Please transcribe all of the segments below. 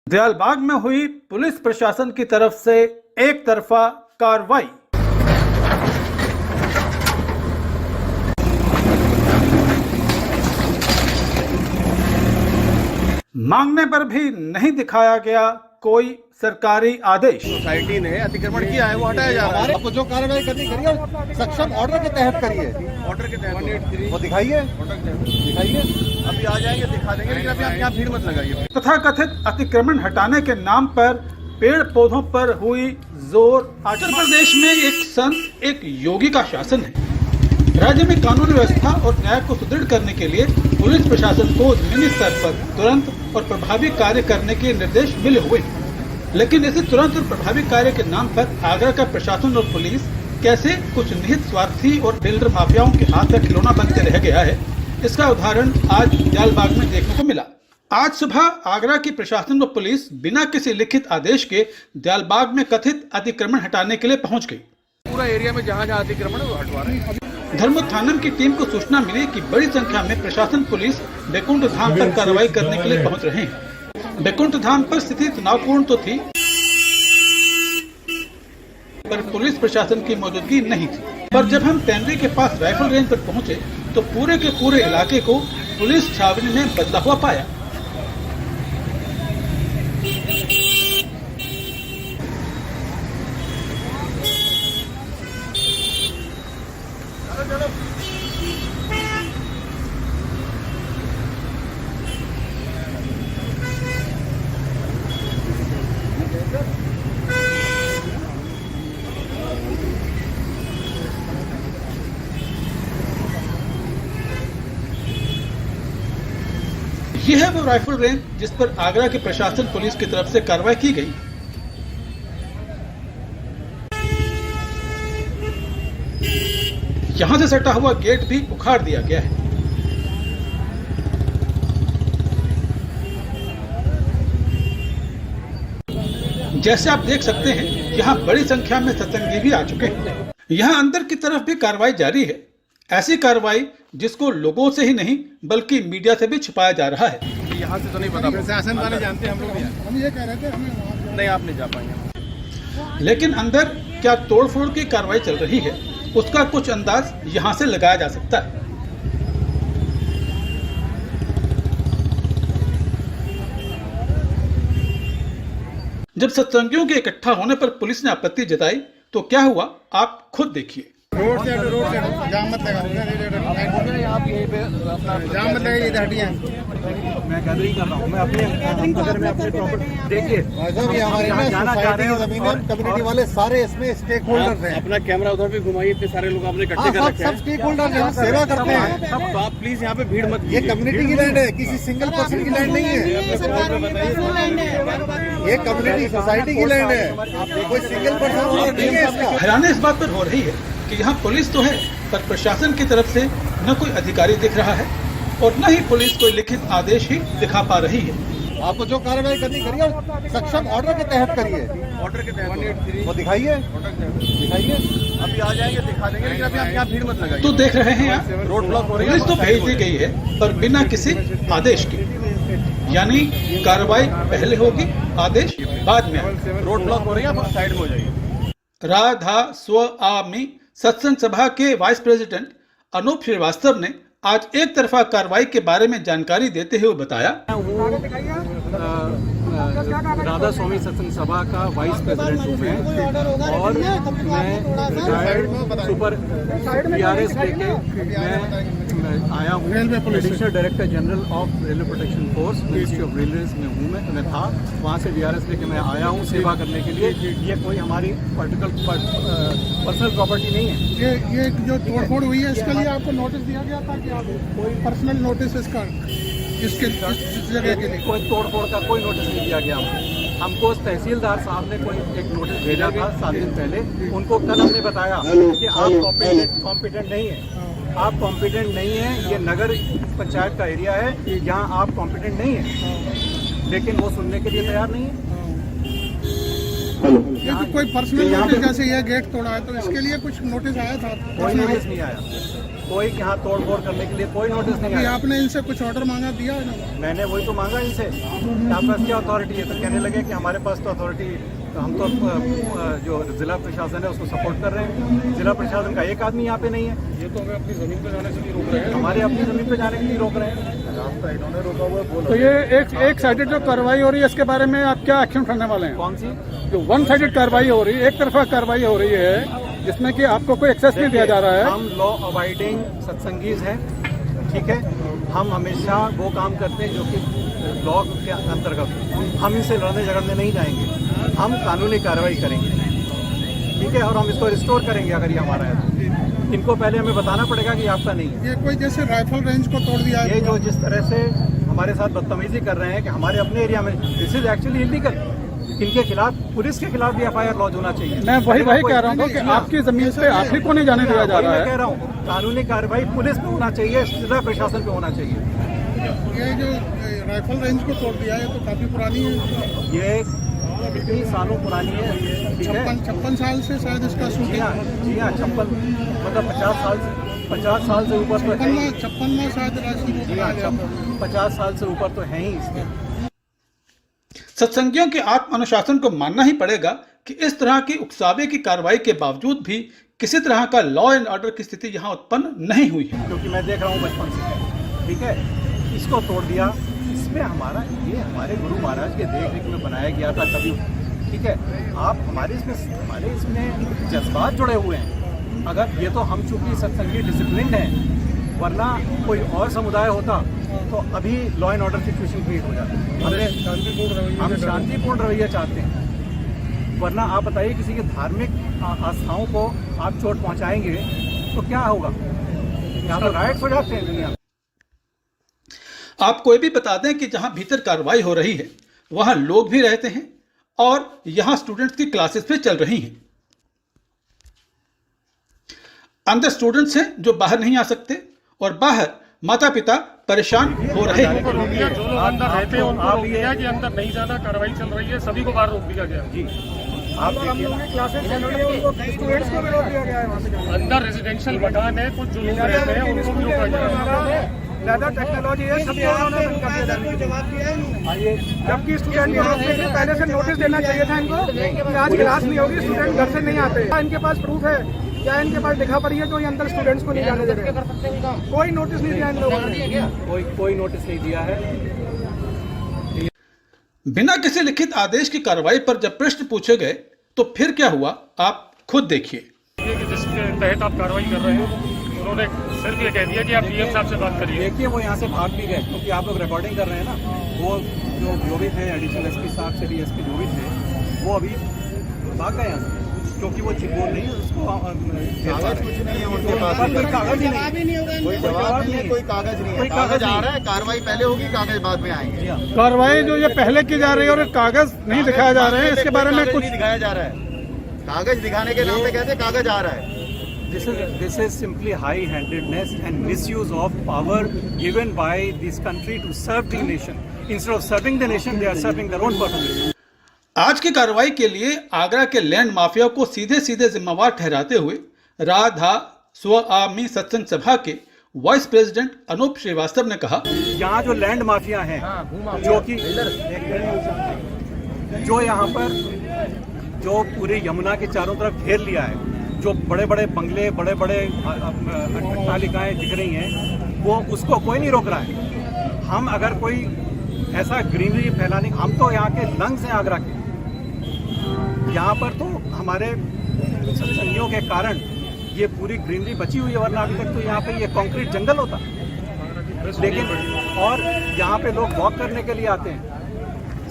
दयालबाग में हुई पुलिस प्रशासन की तरफ से एक तरफा कार्रवाई। मांगने पर भी नहीं दिखाया गया कोई सरकारी आदेश। सोसाइटी ने अतिक्रमण किया है वो हटाया जा रहा है। आपको जो कार्रवाई करनी करिए, सक्षम ऑर्डर के तहत करिए। ऑर्डर के तहत वो दिखाइए, दिखाइए। अभी आ जाएंगे दिखा देंगे, लेकिन अभी आप यहाँ भीड़ मत लगाइए। तथा कथित अतिक्रमण हटाने के नाम पर पेड़ पौधों पर हुई जोर। उत्तर प्रदेश में एक संत, एक योगी का शासन है। राज्य में कानून व्यवस्था और न्याय को सुदृढ़ करने के लिए पुलिस प्रशासन को जमीनी स्तर पर तुरंत और प्रभावी कार्य करने के निर्देश मिले हुए हैं। लेकिन इसे तुरंत और प्रभावी कार्य के नाम पर आगरा का प्रशासन और पुलिस कैसे कुछ निहित स्वार्थी और बिल्डर माफियाओं के हाथ का खिलौना बनते रह गया है, इसका उदाहरण आज दयालबाग में देखने को मिला। आज सुबह आगरा की प्रशासन व पुलिस बिना किसी लिखित आदेश के दयालबाग में कथित अतिक्रमण हटाने के लिए पहुंच गई। पूरा एरिया में जहाँ जहाँ अतिक्रमण है वो हटवा रहे हैं। धर्मोत्थानम की टीम को सूचना मिली कि बड़ी संख्या में प्रशासन पुलिस बैकुंठ धाम पर कार्रवाई करने के लिए पहुंच रहे हैं। बैकुंठ धाम पर स्थिति तनावपूर्ण तो थी, पर पुलिस प्रशासन की मौजूदगी नहीं थी। पर जब हम टेनरी के पास राइफल रेंज पर पहुंचे तो पूरे के पूरे इलाके को पुलिस छावनी में बदला हुआ पाया। यह है वो राइफल रेंज जिस पर आगरा के प्रशासन पुलिस की तरफ से कार्रवाई की गई। यहां से सटा हुआ गेट भी उखाड़ दिया गया है। जैसे आप देख सकते हैं, यहां बड़ी संख्या में सत्संगी भी आ चुके हैं। यहां अंदर की तरफ भी कार्रवाई जारी है। ऐसी कार्रवाई जिसको लोगों से ही नहीं बल्कि मीडिया से भी छिपाया जा रहा है। यहाँ से तो नहीं पता, प्रशासन वाले जानते हैं, हम लोग हम ये कह रहे थे हमें नहीं, आप नहीं जा पाएंगे। लेकिन अंदर क्या तोड़फोड़ की कार्रवाई चल रही है, उसका कुछ अंदाज यहाँ से लगाया जा सकता है। जब सत्संगियों के इकट्ठा होने पर पुलिस ने आपत्ति जताई तो क्या हुआ, आप खुद देखिए। रोड से जाम मत लगा, आप यहीं पे जाम मत लगाइए, इधर हटिए। मैं गैदरिंग कर रहा हूँ, मैं अपने अंदर में अपने प्रॉपर्टी देखिए। हमारे कम्युनिटी वाले सारे इसमें स्टेक होल्डर हैं। अपना कैमरा उधर भी घुमाइए, इतने सारे लोग आपने इकट्ठे कर रखे हैं। सब स्टेक होल्डर हैं, सेवा करते हैं। तो आप प्लीज यहाँ पे भीड़ मत। ये कम्युनिटी की लैंड है, किसी सिंगल पर्सन की लैंड नहीं है। ये कम्युनिटी सोसाइटी की लैंड है, कोई सिंगल पर्सन नहीं है इसका। हैरानी इस बात पर हो रही है कि यहाँ पुलिस तो है, पर प्रशासन की तरफ से न कोई अधिकारी दिख रहा है और न ही पुलिस कोई लिखित आदेश ही दिखा पा रही है। आपको जो कार्रवाई करनी करिए, सक्षम ऑर्डर के तहत करिए। ऑर्डर के तहत वो दिखाइए, दिखाइए। अभी आ जाएंगे दिखा देंगे, लेकिन अभी आप यहाँ भीड़ मत लगाइए। तो देख रहे हैं यहाँ रोड ब्लॉक हो रही है। पुलिस तो भेज दी गई है, पर बिना किसी आदेश के, यानी कार्रवाई पहले होगी, आदेश बाद में। रोड ब्लॉक हो रही है, आप साइड में हो जाइए। राधा स्वामी सत्संग सभा के वाइस प्रेसिडेंट अनूप श्रीवास्तव ने आज एक तरफा कार्रवाई के बारे में जानकारी देते हुए बताया। राधा स्वामी सत्संग सभा का वाइस प्रेसिडेंट हूँ मैं, और मैं रिटायर्ड सुपर PRS लेके मैं आया हूँ। Additional director general of railway protection force, ministry of railways में हूँ मैं था। वहाँ से VRS लेके मैं आया हूँ सेवा करने के लिए। ये कोई हमारी पर्सनल प्रॉपर्टी नहीं है। ये जो तोड़फोड़ हुई है, इसके लिए आपको नोटिस दिया गया था कि आप कोई पर्सनल नोटिस इसका इस जगह के लिए? कोई तोड़फोड़ का कोई नोटिस नहीं दिया गया हमको। तहसीलदार साहब ने कोई एक नोटिस भेजा था 7 दिन पहले। उनको कल हमने बताया कि आप कॉम्पिटेंट नहीं है, आप कॉम्पिटेंट नहीं है। ये नगर पंचायत का एरिया है, यहाँ आप कॉम्पिटेंट नहीं है, लेकिन वो सुनने के लिए तैयार नहीं है। ये तो कोई पर्सनल नोटिस, जैसे ये गेट तोड़ा है तो इसके लिए कुछ नोटिस आया था? कोई नोटिस नहीं आया। कोई यहाँ तोड़ फोड़ करने के लिए कोई नोटिस नहीं कि आया। आपने इनसे कुछ ऑर्डर मांगा, दिया है ना? मैंने वही तो मांगा इनसे, आपके पास क्या अथॉरिटी है? तो कहने लगे कि हमारे पास तो अथॉरिटी, हम तो जो जिला प्रशासन है उसको सपोर्ट कर रहे हैं। जिला प्रशासन का एक आदमी यहाँ पे नहीं है। ये तो हमें अपनी जमीन पे जाने से नहीं रोक रहे हैं, हमारे अपनी जमीन पे जाने के लिए रोक रहे हैं। रास्ता इन्होंने रोका हुआ है। तो ये एक साइडेड जो कार्रवाई हो रही है, इसके बारे में आप क्या एक्शन उठाने वाले हैं? कौन सी? जो वन साइडेड कार्रवाई हो रही है, एक तरफा कार्रवाई हो रही है, जिसमें कि आपको कोई एक्सेस नहीं दिया जा रहा है। हम लॉ अबाइडिंग सत्संगीज हैं, ठीक है। हम हमेशा वो काम करते हैं जो कि लॉ के अंतर्गत। हम इनसे लड़ने झगड़ने नहीं जाएंगे, हम कानूनी कार्रवाई करेंगे, ठीक है। और हम इसको रिस्टोर करेंगे अगर ये हमारा है तो। इनको पहले हमें बताना पड़ेगा कि आपका नहीं है। ये कोई जैसे राइफल रेंज को तोड़ दिया है, ये जो जिस तरह से हमारे साथ बदतमीजी कर रहे हैं कि हमारे अपने एरिया में, दिस इज एक्चुअली इलीगल। इनके खिलाफ, पुलिस के खिलाफ भी FIR लॉन्च होना चाहिए। मैं वही कह रहा हूँ कि आपकी जमीन पे आप ही को नहीं जाने दिया जा रहा मैं है। कह रहा हूँ कानूनी कार्रवाई पुलिस पे होना चाहिए, जिला प्रशासन पे होना चाहिए। ये जो राइफल रेंज को तोड़ दिया है तो काफी पुरानी है, ये कितनी सालों पुरानी है, ठीक है। 56 साल से शायद इसका जी शूटिंग। हाँ, 56 मतलब 50 साल से ऊपर तो है ही। 56वां शायद राशि जी हाँ, 50 साल से ऊपर तो है ही इसके। सत्संगियों के आत्म अनुशासन को मानना ही पड़ेगा कि इस तरह की उकसावे की कार्रवाई के बावजूद भी किसी तरह का लॉ एंड ऑर्डर की स्थिति यहाँ उत्पन्न नहीं हुई है। क्योंकि मैं देख रहा हूँ बचपन से, ठीक है। इसको तोड़ दिया, इसमें हमारा, ये हमारे गुरु महाराज के देख रेख में बनाया गया था कभी, ठीक है। आप हमारे इसमें जज्बात जुड़े हुए हैं। अगर ये तो हम चूंकि सत्संगी डिसिप्लिन है, वरना कोई और समुदाय होता तो अभी law and order situation create हो जाती। हम शांतिपूर्ण रवैया चाहते हैं, वरना आप बताइए किसी के धार्मिक आस्थाओं को आप चोट पहुंचाएंगे तो क्या होगा? यहाँ तो राइट्स हो जाते हैं दुनिया में। आपको ये भी बता दें कि जहां भीतर कार्रवाई हो रही है वहां लोग भी रहते हैं और यहां स्टूडेंट्स की क्लासेस भी चल रही हैं। अंदर स्टूडेंट्स हैं जो बाहर नहीं आ सकते और बाहर माता पिता परेशान हो रहे हैं। जो लोग अंदर रहते हैं उनको रोक दिया कि अंदर नहीं जाना, कार्रवाई चल रही है, सभी को बाहर रोक दिया गया। जी, आप स्टूडेंट्स को भी रोक दिया गया है। अंदर रेजिडेंशियल मकान है, कुछ जो लोग रहते हैं उनको भी रोका गया है। ज़्यादा टेक्नोलॉजी है, सब जबकि स्टूडेंट को रोकने के लिए पहले से नोटिस देना चाहिए था इनको कि आज क्लास नहीं होगी, स्टूडेंट घर से नहीं आते। इनके पास प्रूफ है क्या? इनके पास लिखा पड़ी है जो ये अंदर स्टूडेंट्स को नहीं जाने दे रहे। कोई नोटिस नहीं दिया इन लोगों ने, कोई नोटिस नहीं दिया है। बिना किसी लिखित आदेश की कार्रवाई पर जब प्रश्न पूछे गए तो फिर क्या हुआ, आप खुद देखिए। जिसके तहत आप कार्रवाई कर रहे हैं, उन्होंने सिर्फ ये कह दिया कि आप DM साहब से बात करिए। देखिए वो यहाँ से भाग भी गए, क्योंकि आप लोग रिकॉर्डिंग कर रहे हैं ना। वो जो भी थे एडिशनल SP साहब से DSP जो भी थे, वो अभी भाग गए यहाँ से, क्योंकि वो नहीं उसको कागज कुछ नहीं है उनके पास, कोई कागज ही नहीं, कोई जवाब नहीं, कोई कागज नहीं है। कागज आ रहा है, कार्रवाई पहले होगी, कागज बाद में आएंगे। कार्रवाई जो ये पहले की जा रही है और कागज नहीं दिखाया जा रहे हैं, इसके बारे में कुछ दिखाया जा रहा है। कागज दिखाने के नाम पे कहते हैं कागज आ रहा है। This is simply high-handedness and misuse of power given by this country to serve the nation. Instead of serving the nation, they are serving their own purposes. आज की कार्रवाई के लिए आगरा के लैंड माफिया को सीधे सीधे जिम्मेवार ठहराते हुए राधा स्वामी सत्संग सभा के वाइस प्रेसिडेंट अनूप श्रीवास्तव ने कहा, यहाँ जो लैंड माफिया हैं, जो यहाँ पर जो पूरे यमुना के चारों तरफ घेर लिया है, जो बड़े बड़े बंगले, बड़े बड़े अट्टालिकाएं दिख रही हैं, वो उसको कोई नहीं रोक रहा है। हम अगर कोई ऐसा ग्रीनरी फैलाने, हम तो यहाँ के लंग्स हैं आगरा के। यहाँ पर तो हमारे सत्संगियों के कारण ये पूरी ग्रीनरी बची हुई है, वरना अभी तक तो यहाँ पे ये कंक्रीट जंगल होता। लेकिन और यहाँ पे लोग वॉक करने के लिए आते हैं,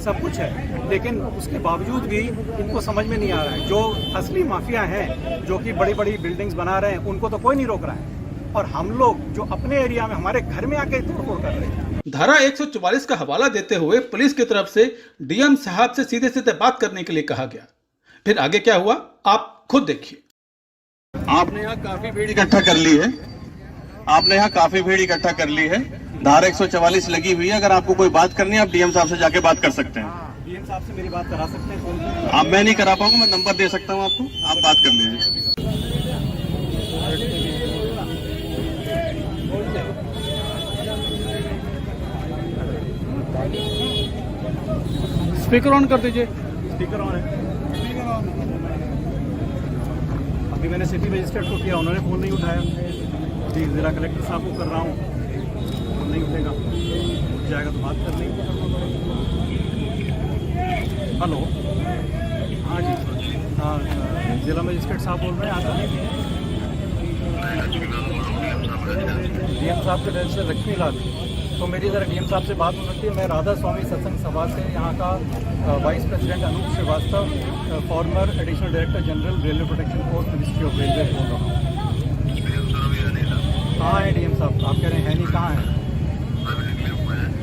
सब कुछ है, लेकिन उसके बावजूद भी इनको समझ में नहीं आ रहा है। जो असली माफिया हैं, जो कि बड़ी बड़ी बिल्डिंग्स बना रहे हैं, उनको तो कोई नहीं रोक रहा है, और हम लोग जो अपने एरिया में हमारे घर में आके तोड़फोड़ कर रहे हैं। धारा 144 का हवाला देते हुए पुलिस की तरफ से DM साहब से सीधे सीधे बात करने के लिए कहा गया। फिर आगे क्या हुआ, आप खुद देखिए। आपने यहाँ काफी भीड़ इकट्ठा कर ली है, आपने यहाँ काफी भीड़ इकट्ठा कर ली है। धारा 144 लगी हुई है। अगर आपको कोई बात करनी है, आप DM साहब से जाके बात कर सकते हैं। DM साहब से मेरी बात करा सकते हैं? आप, मैं नहीं करा पाऊंगा, मैं नंबर दे सकता हूँ आपको, आप बात कर लीजिए। स्पीकर ऑन कर दीजिए। स्पीकर ऑन है। अभी मैंने सिटी मजिस्ट्रेट को किया, उन्होंने फ़ोन नहीं उठाया। जी ज़िला कलेक्टर साहब को कर रहा हूँ, फ़ोन नहीं उठेगा, उठ जाएगा तो बात कर लेंगे। हेलो, हाँ जी, हाँ ज़िला मजिस्ट्रेट साहब बोल रहे हैं आप? डीएम साहब के डायरेक्टर लक्ष्मीलाल, तो मेरी ज़रा डीएम साहब से बात हो सकती है। मैं राधा स्वामी सत्संग सभा से यहाँ का vice president Anoop Srivastava, former additional director general railway protection force, ministry of railway बोल रहा हूँ। कहाँ है डीएम साहब? आप कह रहे हैं नहीं, कहाँ है?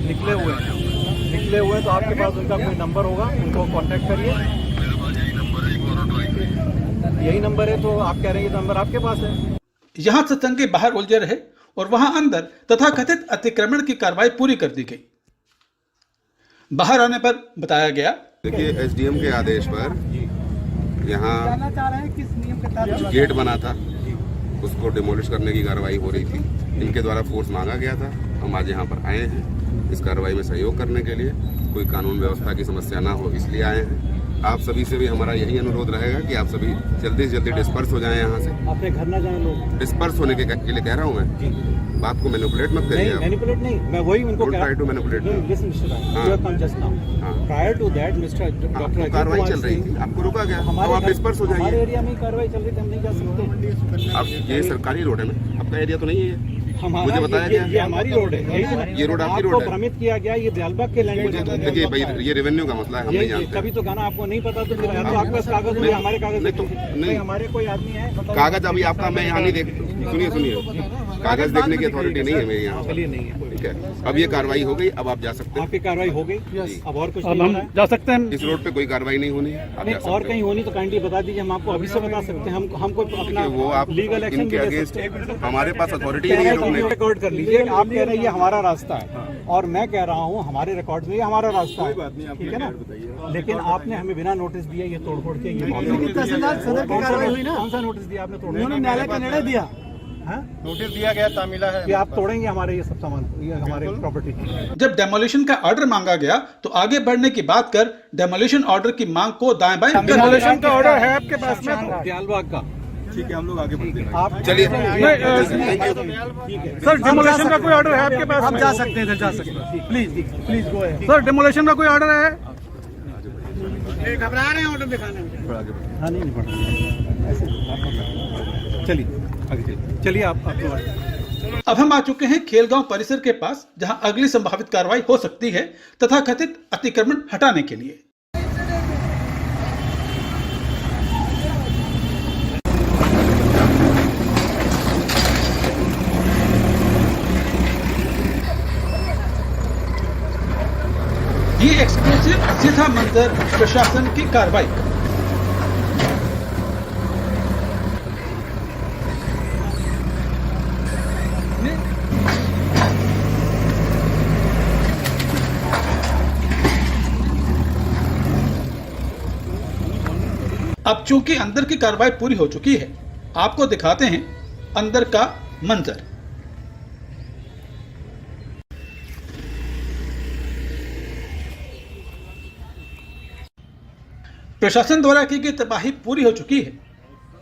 निकले हुए हैं। तो आपके पास उनका कोई नंबर होगा, उनको कांटेक्ट करिए। यही नंबर है, तो आप कह रहे हैं ये नंबर आपके पास है। यहाँ सत्संग के बाहर उलझे रहे और वहां अंदर तथाकथित अतिक्रमण की कार्रवाई पूरी कर दी गई। बाहर आने पर बताया गया, देखिए एसडीएम के आदेश पर यहाँ जो गेट बना था उसको डिमोलिश करने की कार्रवाई हो रही थी। इनके द्वारा फोर्स मांगा गया था, हम आज यहाँ पर आए हैं इस कार्रवाई में सहयोग करने के लिए। कोई कानून व्यवस्था की समस्या ना हो इसलिए आए हैं। आप सभी से भी हमारा यही अनुरोध रहेगा कि आप सभी जल्दी से जल्दी डिस्पर्स हो जाएं यहाँ से। अपने घर ना जाएं लोग। डिस्पर्स होने के लिए कह रहा हूँ मैं, बात को मैनिपुलेट मत करिए। मैनिपुलेट नहीं, मैं वही उनको कह रहा हूँ। Try to manipulate. Listen mister, you have come just now. Prior to that mister doctor कार्रवाई चल रही थी, आपको रोका गया, अब आप डिस्पर्स हो हमारे जाइए। एरिया में कार्रवाई चल रही थी, हम नहीं जा सकते। अब ये सरकारी रोड है ना, आपका एरिया तो नहीं है। हमारा मुझे बताया गया ये हमारी रोड है, ये रोड आपकी रोड है। भ्रमित किया गया, ये दयालबाग के लैंड में। देखिए भाई, ये रेवेन्यू का मसला है, हम नहीं जानते। कभी तो गाना आपको नहीं पता, तो फिर आपके पास कागज होंगे, हमारे कागज नहीं, हमारे कोई आदमी है कागज अभी आपका मैं यहाँ नहीं देख, सुनिए, कागज देखने की अथॉरिटी नहीं है मेरे यहाँ। चलिए नहीं है, ठीक है, अब ये कार्रवाई हो गई, अब आप जा सकते हैं। आपकी कार्रवाई हो गई, अब और कुछ अब नहीं हम होना है। जा सकते हैं। इस रोड पे कोई कार्रवाई नहीं होनी है, आप नहीं, जा सकते और हैं। कहीं होनी तो काइंडली बता दीजिए, हम आपको अभी से बता सकते हैं। हमको अपना वो आप लीगल एक्शन इनके भी ले अगेंस्ट, सकते हैं। हमारे पास अथॉरिटी नहीं है रोकने की। रिकॉर्ड कर लीजिए, आप कह रहे हैं ये हमारा रास्ता है और मैं कह रहा हूँ हमारे रिकॉर्ड में ये हमारा रास्ता है, ठीक है ना। लेकिन आपने हमें बिना नोटिस दिए ये तोड़-फोड़ के ये कौन सा नोटिस दिया आपने? तोड़ने न्यायालय के निर्णय दिया, नोटिस दिया गया तामिला है कि आप तोड़ेंगे हमारे ये सब सामान, ये हमारे प्रॉपर्टी। जब डेमोलिशन का ऑर्डर मांगा गया तो आगे बढ़ने की बात कर डेमोलिशन ऑर्डर की मांग को दाएं बाएं कर दिया। डेमोलिशन का ऑर्डर है आपके पास में? दयालबाग का। ठीक है, हम लोग आगे बढ़ते हैं। आप चलिए, सर डेमोलिशन का कोई ऑर्डर है आपके पास? हम जा सकते हैं, जा सकते हैं। Please go ahead. Sir demolition का कोई ऑर्डर है? घबरा रहे हैं ऑर्डर दिखाने में। हाँ नहीं बढ़ चलिए आगे चलिए आप अब हम आ चुके हैं खेलगांव परिसर के पास, जहां अगली संभावित कार्रवाई हो सकती है तथाकथित अतिक्रमण हटाने के लिए। ये एक्सक्लूसिव सीधा मंजर प्रशासन की कार्रवाई का। अब चूंकि अंदर की कार्रवाई पूरी हो चुकी है, आपको दिखाते हैं अंदर का मंजर। प्रशासन द्वारा की गई तबाही पूरी हो चुकी है,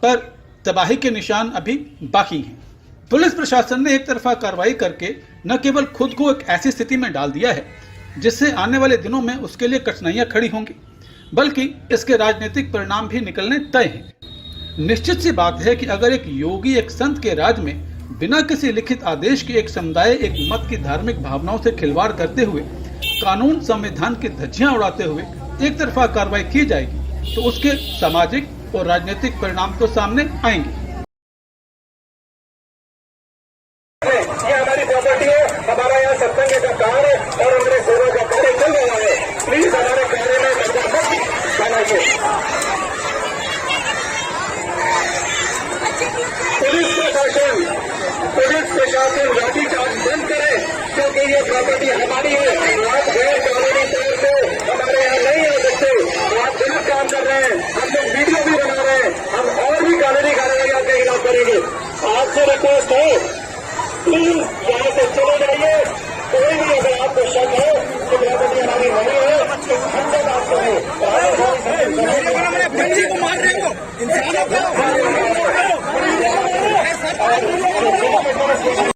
पर तबाही के निशान अभी बाकी हैं। पुलिस प्रशासन ने एक तरफा कार्रवाई करके न केवल खुद को एक ऐसी स्थिति में डाल दिया है जिससे आने वाले दिनों में उसके लिए कठिनाइयां खड़ी होंगी, बल्कि इसके राजनीतिक परिणाम भी निकलने तय हैं। निश्चित सी बात है कि अगर एक योगी एक संत के राज में बिना किसी लिखित आदेश के एक समुदाय एक मत की धार्मिक भावनाओं से खिलवाड़ करते हुए कानून संविधान की धज्जियां उड़ाते हुए एक तरफा कार्रवाई की जाएगी तो उसके सामाजिक और राजनीतिक परिणाम तो सामने आएंगे। ये हमारी प्रॉपर्टी है, हमारा यहाँ सत्संग का कार्य है और हमारे सेवा का कार्य चल रहा है। प्लीज हमारे कार्य में कब्जा मत बनाइए। पुलिस प्रशासन लाठीचार्ज बंद करे, क्योंकि ये प्रॉपर्टी हमारी है। आप गैर कानूनी तौर से हमारे यहाँ नहीं आ सकते। आप गलत काम कर रहे हैं, हम लोग वीडियो भी बना रहे हैं, हम और भी कानूनी कार्रवाई बच्ची को मार रहे हो इंसानों को